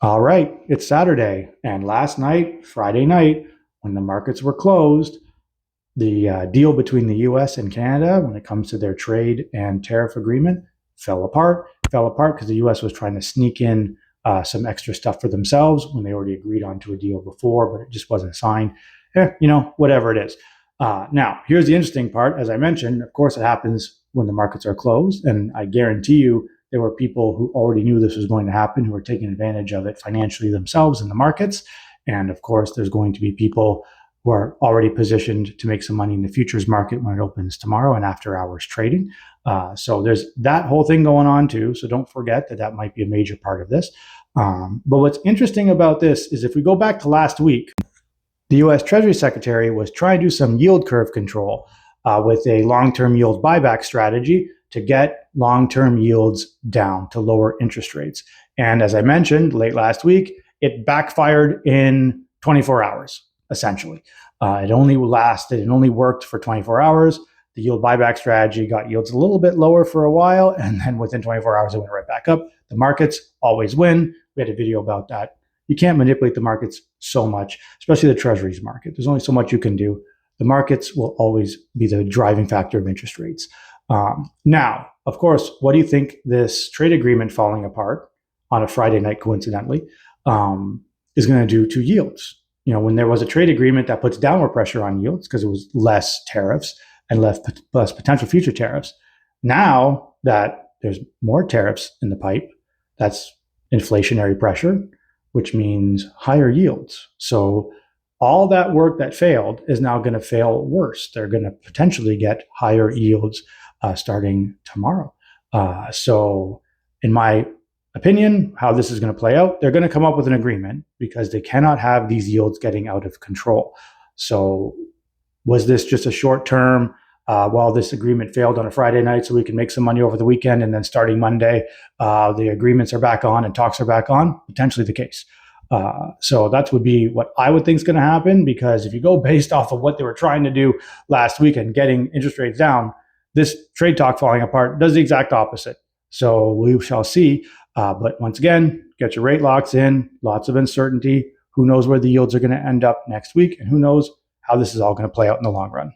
All right, it's Saturday, and last night, Friday night, when the markets were closed, the deal between the US and Canada when it comes to their trade and tariff agreement fell apart. Fell apart because the US was trying to sneak in some extra stuff for themselves when they already agreed onto a deal before, but it just wasn't signed. Whatever it is. Now, here's the interesting part. As I mentioned, of course, it happens when the markets are closed, and I guarantee you there were people who already knew this was going to happen who were taking advantage of it financially themselves in the markets. And of course, there's going to be people who are already positioned to make some money in the futures market when it opens tomorrow and after hours trading. So there's that whole thing going on too. So don't forget that that might be a major part of this. But what's interesting about this is if we go back to last week, the US Treasury Secretary was trying to do some yield curve control with a long term yield buyback strategy to get long term yields down to lower interest rates. And as I mentioned late last week, it backfired in 24 hours, essentially. It only lasted, it only worked for 24 hours. The yield buyback strategy got yields a little bit lower for a while, and then within 24 hours, it went right back up. The markets always win. We had a video about that. You can't manipulate the markets so much, especially the treasuries market. There's only so much you can do. The markets will always be the driving factor of interest rates. Now, of course, what do you think this trade agreement falling apart on a Friday night, coincidentally, is going to do to yields? When there was a trade agreement that puts downward pressure on yields because it was less tariffs and less potential future tariffs. Now that there's more tariffs in the pipe, that's inflationary pressure, which means higher yields. So all that work that failed is now going to fail worse. They're going to potentially get higher yields starting tomorrow. So in my opinion, how this is going to play out, they're going to come up with an agreement because they cannot have these yields getting out of control. So was this just a short term, while this agreement failed on a Friday night so we can make some money over the weekend, and then starting Monday, the agreements are back on and talks are back on? Potentially the case. So that would be what I would think is going to happen, because if you go based off of what they were trying to do last week and getting interest rates down, this trade talk falling apart does the exact opposite. So we shall see. But once again, get your rate locks in, lots of uncertainty. Who knows where the yields are going to end up next week, and who knows how this is all going to play out in the long run.